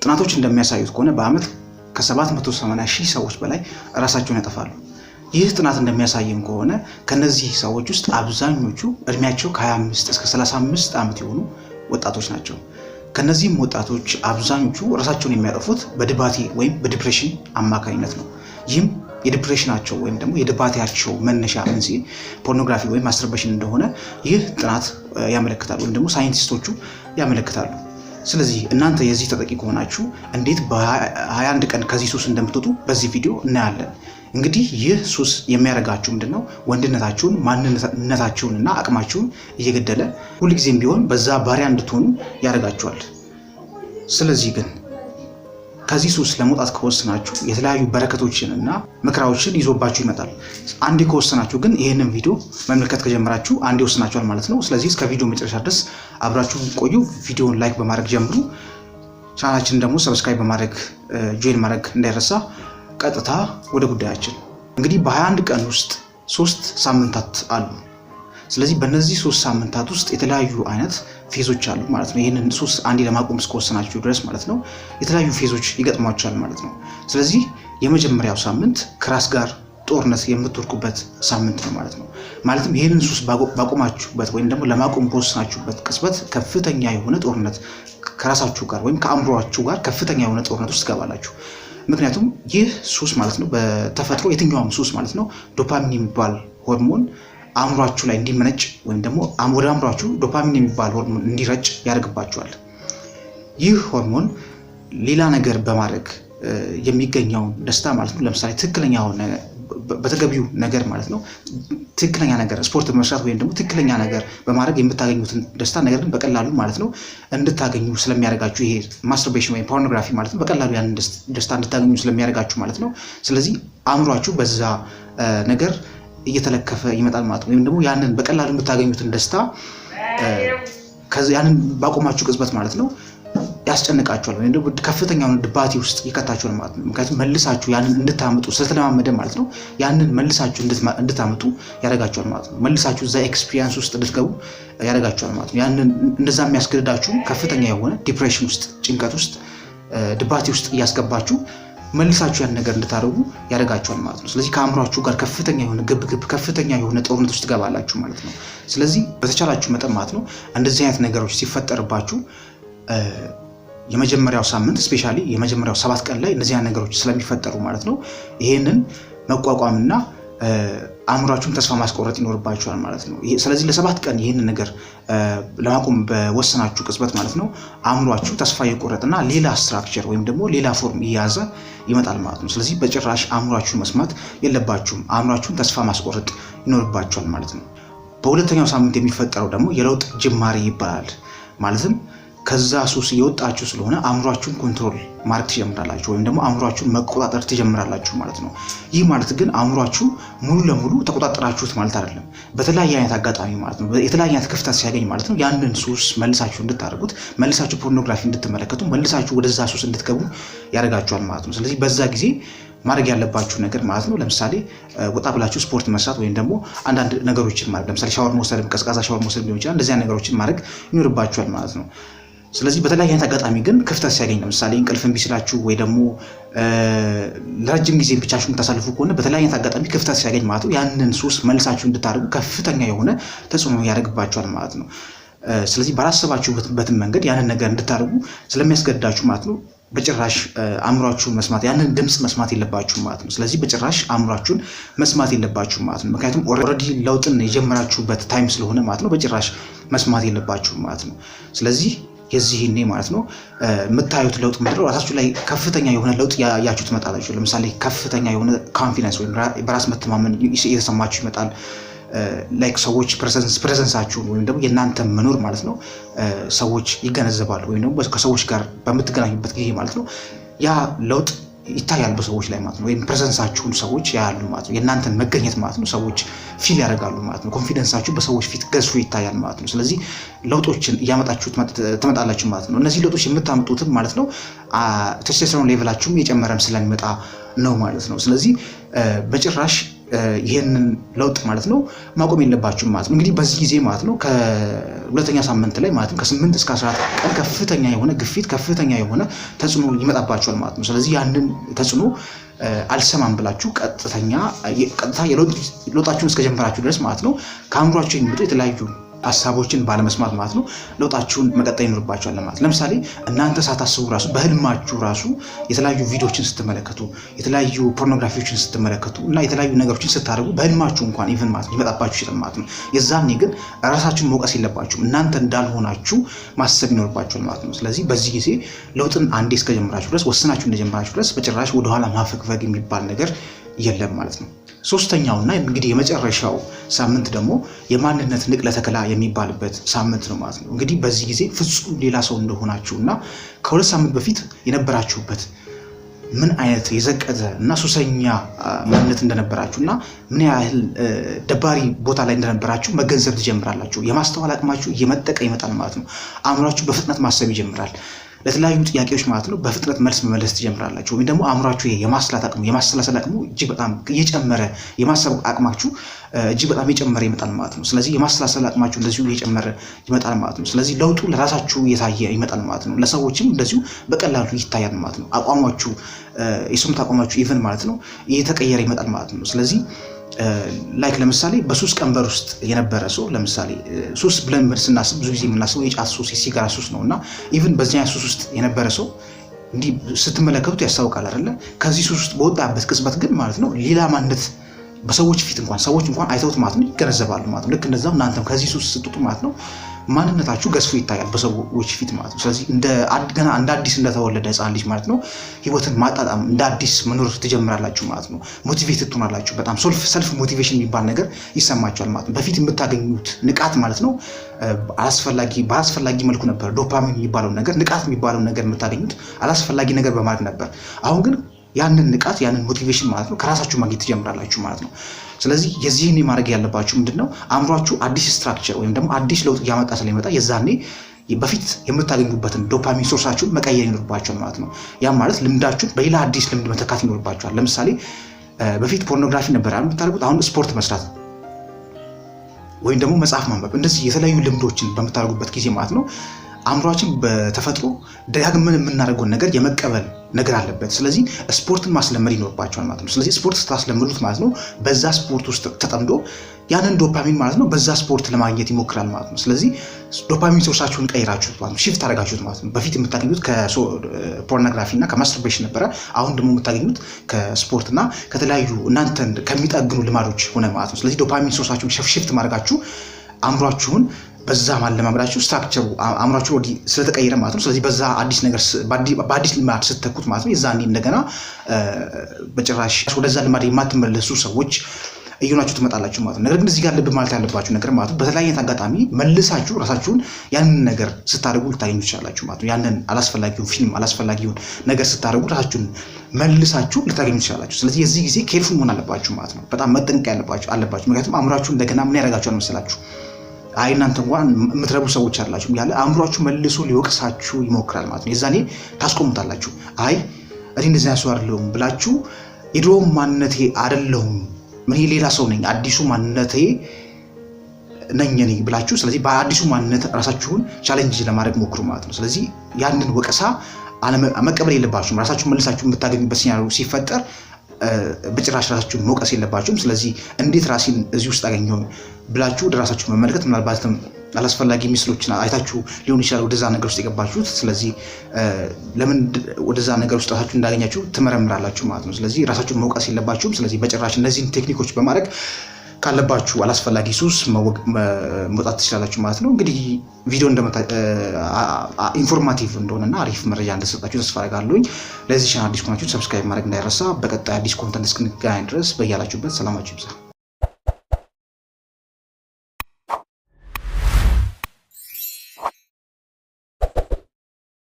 ጥናቶች እንደሚያሳዩት ከሆነ በአመት ከ780,000 ሰዎች በላይ ራሳቸውን ያጠፋሉ። ይህ ጥናት እንደሚያሳየን ከሆነ ከነዚህ ሰዎች ውስጥ አብዛኞቹ እድሜያቸው ከ25 እስከ 35 ዓመት የሆኑ ወጣቶች ናቸው። ከነዚህም ወጣቶች አብዛኞቹ ራሳቸውን የሚያጠፉት በድባቴ ወይም በዲፕሬሽን አማካኝነት ነው። ይህም የዲፕሬሽናቸው ወይም ደግሞ የድባቴያቸው መነሻ መንስኤ ፖርኖግራፊ ወይም ማስተርቤሽን እንደሆነ ይህ ጥናት ያመለክታል ወይም ደግሞ ሳይንቲስቶቹ ያመለክታሉ። ስለዚህ እናንተ የዚህ ተጠቂ ከሆናችሁ እንዴት በ21 ቀን ከዚህ ሱስ እንደምትወጡ በዚህ ቪዲዮ እናያለን። እንግዲህ ይህ ሱስ የሚያደርጋችሁ ምንድነው? ወንድነታችሁን፣ ማንነታችሁንና አቅማችሁን እየገደለ ሁልጊዜም ቢሆን በዛ ባሪያ እንድትሆኑ ያደርጋችኋል። ስለዚህ ግን ከዚህ ሱስ ለመውጣት ከወሰናችሁ የተለያዩ በረከቶችንና መከራዎችን ይዞባችሁ ይመጣል። አንዴ ከወሰናችሁ ግን ይህንን ቪዲዮ መመልከት ከጀመራችሁ አንዴ ወሰናችኋል ማለት ነው። ስለዚህ እስከ ቪዲዮ መጨረሻ ድረስ አብራችሁ ቆዩ። ቪዲዮውን ላይክ በማድረግ ጀምሩ። ቻናላችንን ደግሞ ሰብስክራይብ በማድረግ ጆይን ማድረግ እንዳይረሳ። ቀጥታ ወደ ጉዳያችን። እንግዲህ በ21 ቀን ውስጥ 3 ሳምንታት አሉ። ስለዚህ በእነዚህ 3 ሳምንታት ውስጥ የተለያዩ አይነት ፌዞች አሉ ማለት ነው። ይህንን ሱስ አንዴ ለማቆም እስከወሰናችሁ ድረስ ማለት ነው የተለያዩ ፌዞች ይገጥሟችኋል ማለት ነው። ስለዚህ የመጀመሪያው ሳምንት ከራስ ጋር ጦርነት የምትወርቁበት ሳምንት ነው ማለት ነው። ማለትም ይህንን ሱስ ባቆማችሁበት ወይም ደግሞ ለማቆም በወሰናችሁበት ቅጽበት ከፍተኛ የሆነ ጦርነት ከራሳችሁ ጋር ወይም ከአእምሮአችሁ ጋር ከፍተኛ የሆነ ጦርነት ውስጥ ትገባላችሁ። ምክንያቱም ይህ ሱስ ማለት ነው በተፈጥሮ የትኛውም ሱስ ማለት ነው ዶፓሚን የሚባል ሆርሞን አእምሯችሁ ላይ እንዲመነጭ ወይም ደግሞ ወደ አእምሯችሁ ዶፓሚን የሚባል ሆርሞን እንዲረጭ ያደርግባችኋል። ይህ ሆርሞን ሌላ ነገር በማድረግ የሚገኘውን ደስታ ማለት ነው ለምሳሌ ትክክለኛ ሆነ በተገቢው ነገር ማለት ነው ትክክለኛ ነገር ስፖርት በመስራት ወይም ደግሞ ትክክለኛ ነገር በማድረግ የምታገኙትን ደስታ ነገር ግን በቀላሉ ማለት ነው እንድታገኙ ስለሚያደርጋችሁ ይሄ ማስተርቤሽን ወይም ፖርኖግራፊ ማለት ነው በቀላሉ ያንን ደስታ እንድታገኙ ስለሚያደርጋችሁ ማለት ነው። ስለዚህ አእምሯችሁ በዛ ነገር እየተለከፈ ይመጣል ማለት ነው። ወይም ደግሞ ያንን በቀላሉ የምታገኙትን ደስታ ያንን ባቆማችሁ ቅጽበት ማለት ነው ያስጨንቃችኋል ወይም ደግሞ ከፍተኛውን ድባቴ ውስጥ ይከታችኋል ማለት ነው። ምክንያቱም መልሳችሁ ያንን እንድታመጡ ስለተለማመደ ማለት ነው ያንን መልሳችሁ እንድታመጡ ያደርጋችኋል ማለት ነው። መልሳችሁ እዛ ኤክስፒሪየንስ ውስጥ እንድትገቡ ያደርጋችኋል ማለት ነው። ያንን እንደዛ የሚያስገድዳችሁ ከፍተኛ የሆነ ዲፕሬሽን ውስጥ፣ ጭንቀት ውስጥ፣ ድባቴ ውስጥ እያስገባችሁ መልሳችሁ ያን ነገር እንድታደርጉ ያደርጋችኋል ማለት ነው። ስለዚህ ከአእምሯችሁ ጋር ከፍተኛ የሆነ ግብግብ ከፍተኛ የሆነ ጦርነት ውስጥ ትገባላችሁ ማለት ነው። ስለዚህ በተቻላችሁ መጠን ማለት ነው እንደዚህ አይነት ነገሮች ሲፈጠርባችሁ የመጀመሪያው ሳምንት ስፔሻሊ የመጀመሪያው 7 ቀን ላይ እነዚህ አይነት ነገሮች ስለሚፈጠሩ ማለት ነው ይሄንን መቋቋምና አእምሯችሁን ተስፋ ማስቆረጥ ይኖርባችኋል ማለት ነው። ስለዚህ ለ7 ቀን ይሄንን ነገር ለማቆም በወሰናችሁ ቅጽበት ማለት ነው አእምሯችሁ ተስፋ የቆረጠና ሌላ ስትራክቸር ወይም ደግሞ ሌላ ፎርም እየያዘ ይመጣል ማለት ነው። ስለዚህ በጭራሽ አእምሯችሁን መስማት የለባችሁም። አእምሯችሁን ተስፋ ማስቆረጥ ይኖርባችኋል ማለት ነው። በሁለተኛው ሳምንት የሚፈጠረው ደግሞ የለውጥ ጅማሬ ይባላል። ማለትም ከዛ ሱስ የወጣችሁ ስለሆነ አእምሯችሁን ኮንትሮል ማድረግ ትጀምራላችሁ ወይም ደግሞ አእምሯችሁን መቆጣጠር ትጀምራላችሁ ማለት ነው። ይህ ማለት ግን አእምሯችሁ ሙሉ ለሙሉ ተቆጣጠራችሁት ማለት አይደለም። በተለያየ አይነት አጋጣሚ ማለት ነው የተለያየ አይነት ክፍተት ሲያገኝ ማለት ነው ያንን ሱስ መልሳችሁ እንድታደርጉት፣ መልሳችሁ ፖርኖግራፊ እንድትመለከቱ፣ መልሳችሁ ወደዛ ሱስ እንድትገቡ ያደርጋችኋል ማለት ነው። ስለዚህ በዛ ጊዜ ማድረግ ያለባችሁ ነገር ማለት ነው ለምሳሌ ወጣ ብላችሁ ስፖርት መስራት ወይም ደግሞ አንዳንድ ነገሮችን ማድረግ ለምሳሌ ሻወር መውሰድ፣ ቀዝቃዛ ሻወር መውሰድ ሊሆን ይችላል። እንደዚህ አይነት ነገሮችን ማድረግ ይኖርባችኋል ማለት ነው። ስለዚህ በተለያየ አይነት አጋጣሚ ግን ክፍተት ሲያገኝ ለምሳሌ እንቅልፍ እምቢ ሲላችሁ ወይ ደግሞ ለረጅም ጊዜ ብቻችሁን የምታሳልፉ ከሆነ በተለያየ አይነት አጋጣሚ ክፍተት ሲያገኝ ማለት ነው ያንን ሱስ መልሳችሁ እንድታደርጉ ከፍተኛ የሆነ ተጽዕኖ ያደርግባችኋል ማለት ነው። ስለዚህ ባላሰባችሁበትን መንገድ ያንን ነገር እንድታደርጉ ስለሚያስገድዳችሁ ማለት ነው በጭራሽ አእምሯችሁን መስማት ያንን ድምጽ መስማት የለባችሁም ማለት ነው። ስለዚህ በጭራሽ አእምሯችሁን መስማት የለባችሁም ማለት ነው። ምክንያቱም ኦልሬዲ ለውጥን የጀመራችሁበት ታይም ስለሆነ ማለት ነው በጭራሽ መስማት የለባችሁም ማለት ነው። ስለዚህ የዚህኔ ማለት ነው የምታዩት ለውጥ ምንድነው? ራሳችሁ ላይ ከፍተኛ የሆነ ለውጥ ያያችሁ ትመጣላችሁ። ለምሳሌ ከፍተኛ የሆነ ኮንፊደንስ ወይም በራስ መተማመን እየተሰማችሁ ይመጣል። ላይክ ሰዎች ፕሬዘንሳችሁን ወይም ደግሞ የእናንተ መኖር ማለት ነው ሰዎች ይገነዘባሉ ወይም ደግሞ ከሰዎች ጋር በምትገናኙበት ጊዜ ማለት ነው ያ ለውጥ ይታያል በሰዎች ላይ ማለት ነው። ወይም ፕሬዘንሳችሁን ሰዎች ያያሉ ማለት ነው። የእናንተን መገኘት ማለት ነው ሰዎች ፊል ያደርጋሉ ማለት ነው። ኮንፊደንሳችሁ በሰዎች ፊት ገዝፎ ይታያል ማለት ነው። ስለዚህ ለውጦችን እያመጣችሁ ትመጣላችሁ ማለት ነው። እነዚህ ለውጦች የምታመጡትም ማለት ነው ቴስቶስተሮን ሌቭላችሁም የጨመረም ስለሚመጣ ነው ማለት ነው። ስለዚህ በጭራሽ ይሄንን ለውጥ ማለት ነው ማቆም የለባችሁም ማለት ነው። እንግዲህ በዚህ ጊዜ ማለት ነው ከሁለተኛ ሳምንት ላይ ማለት ነው ከ8 እስከ 14 ቀን ከፍተኛ የሆነ ግፊት ከፍተኛ የሆነ ተጽዕኖ ይመጣባችኋል ማለት ነው። ስለዚህ ያንን ተጽዕኖ አልሰማም ብላችሁ ቀጥታ ለውጣችሁን እስከጀመራችሁ ድረስ ማለት ነው ከአእምሯችሁ የሚመጡ የተለያዩ ሀሳቦችን ባለመስማት ማለት ነው ለውጣችሁን መቀጠል ይኖርባችኋል ማለት። ለምሳሌ እናንተ ሳታስቡ ራሱ በህልማችሁ ራሱ የተለያዩ ቪዲዮዎችን ስትመለከቱ የተለያዩ ፖርኖግራፊዎችን ስትመለከቱ እና የተለያዩ ነገሮችን ስታደርጉ በህልማችሁ እንኳን ኢቭን ማለት ሊመጣባችሁ ይችላል ማለት ነው። የዛኔ ግን ራሳችሁን መውቀስ የለባችሁም እናንተ እንዳልሆናችሁ ማሰብ ይኖርባችኋል ማለት ነው። ስለዚህ በዚህ ጊዜ ለውጥን አንዴ እስከጀመራችሁ ድረስ ወስናችሁ እንደጀመራችሁ ድረስ በጭራሽ ወደኋላ ማፈግፈግ የሚባል ነገር የለም ማለት ነው። ሶስተኛውና እንግዲህ የመጨረሻው ሳምንት ደግሞ የማንነት ንቅለ ተከላ የሚባልበት ሳምንት ነው ማለት ነው። እንግዲህ በዚህ ጊዜ ፍጹም ሌላ ሰው እንደሆናችሁና ከ2 ሳምንት በፊት የነበራችሁበት ምን አይነት የዘቀጠ እና ሱሰኛ ማንነት እንደነበራችሁና ምን ያህል ደባሪ ቦታ ላይ እንደነበራችሁ መገንዘብ ትጀምራላችሁ። የማስተዋል አቅማችሁ እየመጠቀ ይመጣል ማለት ነው። አእምሯችሁ በፍጥነት ማሰብ ይጀምራል። ለተለያዩ ጥያቄዎች ማለት ነው በፍጥነት መልስ መመለስ ትጀምራላችሁ። ወይም ደግሞ አእምሯችሁ የማስላት አቅሙ የማሰላሰል አቅሙ እጅግ በጣም እየጨመረ የማሰብ አቅማችሁ እጅግ በጣም እየጨመረ ይመጣል ማለት ነው። ስለዚህ የማሰላሰል አቅማችሁ እንደዚሁ እየጨመረ ይመጣል ማለት ነው። ስለዚህ ለውጡ ለራሳችሁ እየታየ ይመጣል ማለት ነው። ለሰዎችም እንደዚሁ በቀላሉ ይታያል ማለት ነው። አቋማችሁ የስሜት አቋማችሁ ኢቭን ማለት ነው እየተቀየረ ይመጣል ማለት ነው። ስለዚህ ላይክ ለምሳሌ በሱስ ቀንበር ውስጥ የነበረ ሰው ለምሳሌ ሱስ ብለን ስናስብ ብዙ ጊዜ የምናስበው የጫት ሱስ የሲጋራ ሱስ ነውና ኢቭን በዚያ ሱስ ውስጥ የነበረ ሰው እንዲህ ስትመለከቱት ያስታውቃል አይደለ? ከዚህ ሱስ ውስጥ በወጣበት ቅጽበት ግን ማለት ነው ሌላ ማንነት በሰዎች ፊት ሰዎች እንኳን አይተውት ማለት ነው ይገነዘባሉ ማለት ነው። ልክ እንደዛው እናንተም ከዚህ ሱስ ስትወጡ ማለት ነው ማንነታችሁ ገዝፎ ይታያል በሰዎች ፊት ማለት ነው። ስለዚህ ገና እንደ አዲስ እንደተወለደ ሕፃን ልጅ ማለት ነው ህይወትን ማጣጣም እንደ አዲስ መኖር ትጀምራላችሁ ማለት ነው። ሞቲቬትድ ትሆናላችሁ። በጣም ሰልፍ ሞቲቬሽን የሚባል ነገር ይሰማችኋል ማለት ነው። በፊት የምታገኙት ንቃት ማለት ነው በአስፈላጊ መልኩ ነበር። ዶፓሚን የሚባለው ነገር ንቃት የሚባለው ነገር የምታገኙት አላስፈላጊ ነገር በማድረግ ነበር። አሁን ግን ያንን ንቃት ያንን ሞቲቬሽን ማለት ነው ከራሳችሁ ማግኘት ትጀምራላችሁ ማለት ነው። ስለዚህ የዚህን ማድረግ ያለባችሁ ምንድነው አእምሯችሁ አዲስ ስትራክቸር ወይም ደግሞ አዲስ ለውጥ እያመጣ ስለሚመጣ የዛኔ በፊት የምታገኙበትን ዶፓሚን ሶርሳችሁን መቀየር ይኖርባችኋል ማለት ነው። ያም ማለት ልምዳችሁን በሌላ አዲስ ልምድ መተካት ይኖርባችኋል። ለምሳሌ በፊት ፖርኖግራፊ ነበር የምታደርጉት፣ አሁን ስፖርት መስራት ወይም ደግሞ መጽሐፍ ማንበብ እንደዚህ የተለያዩ ልምዶችን በምታደርጉበት ጊዜ ማለት ነው አእምሯችን በተፈጥሮ ደጋግመን የምናደርገውን ነገር የመቀበል ነገር አለበት። ስለዚህ ስፖርትን ማስለመድ ይኖርባቸዋል ማለት ነው። ስለዚህ ስፖርት ስታስለምዱት ማለት ነው በዛ ስፖርት ውስጥ ተጠምዶ ያንን ዶፓሚን ማለት ነው በዛ ስፖርት ለማግኘት ይሞክራል ማለት ነው። ስለዚህ ዶፓሚን ሶርሳችሁን ቀይራችሁት ማለት ነው፣ ሺፍት አደረጋችሁት ማለት ነው። በፊት የምታገኙት ከፖርኖግራፊ እና ከማስተርቤሽን ነበረ። አሁን ደግሞ የምታገኙት ከስፖርት እና ከተለያዩ እናንተን ከሚጠግኑ ልማዶች ሆነ ማለት ነው። ስለዚህ ዶፓሚን ሶርሳችሁን ሺፍት ማድረጋችሁ አእምሯችሁን በዛ ማለማመዳችሁ ስትራክቸሩ አእምሯችሁ ወዲህ ስለተቀየረ ማለት ነው። ስለዚህ በዛ አዲስ ነገር በአዲስ ልማድ ስትተኩት ማለት ነው የዛኔ እንደገና በጭራሽ ወደዛ ልማድ የማትመለሱ ሰዎች እየሆናችሁ ትመጣላችሁ ማለት ነው። ነገር ግን እዚህ ጋር ልብ ማለት ያለባችሁ ነገር ማለት ነው በተለያየ አጋጣሚ መልሳችሁ ራሳችሁን ያንን ነገር ስታደርጉ ልታገኙ ትችላላችሁ ማለት ነው። ያንን አላስፈላጊውን ፊልም አላስፈላጊውን ነገር ስታደርጉ ራሳችሁን መልሳችሁ ልታገኙ ትችላላችሁ። ስለዚህ የዚህ ጊዜ ኬርፉል መሆን አለባችሁ ማለት ነው። በጣም መጠንቀቅ አለባችሁ። ምክንያቱም አእምሯችሁ እንደገና ምን ያደርጋችኋል መሰላችሁ? አይ እናንተ እንኳን የምትረቡ ሰዎች አላችሁ ያለ አእምሯችሁ መልሶ ሊወቅሳችሁ ይሞክራል ማለት ነው። የዛኔ ታስቆሙታላችሁ። አይ እኔ እንደዚህ ያሱ አይደለሁም ብላችሁ የድሮ ማንነቴ አይደለሁም ምን ሌላ ሰው ነኝ አዲሱ ማንነቴ ነኝ እኔ ብላችሁ ስለዚህ በአዲሱ ማንነት ራሳችሁን ቻሌንጅ ለማድረግ ሞክሩ ማለት ነው። ስለዚህ ያንን ወቀሳ መቀበል የለባችሁም። ራሳችሁን መልሳችሁ የምታገኙበት ሲናሪዮ ሲፈጠር በጭራሽ ራሳችሁን መውቀስ የለባችሁም። ስለዚህ እንዴት ራሴን እዚህ ውስጥ አገኘሁ ብላችሁ ወደ ራሳችሁ መመልከት፣ ምናልባትም አላስፈላጊ ምስሎችን አይታችሁ ሊሆን ይችላል ወደዛ ነገር ውስጥ የገባችሁት። ስለዚህ ለምን ወደዛ ነገር ውስጥ ራሳችሁ እንዳገኛችሁ ትመረምራላችሁ ማለት ነው። ስለዚህ ራሳችሁን መውቀስ የለባችሁም። ስለዚህ በጭራሽ እነዚህን ቴክኒኮች በማድረግ ካለባችሁ አላስፈላጊ ሱስ መውጣት ትችላላችሁ ማለት ነው። እንግዲህ ቪዲዮ ኢንፎርማቲቭ እንደሆነና አሪፍ መረጃ እንደሰጣችሁ ተስፋ አደርጋለሁኝ። ለዚህ ቻናል አዲስ ከሆናችሁ ሰብስክራይብ ማድረግ እንዳይረሳ። በቀጣይ አዲስ ኮንተንት እስክንገናኝ ድረስ በያላችሁበት ሰላማችሁ ይብዛ።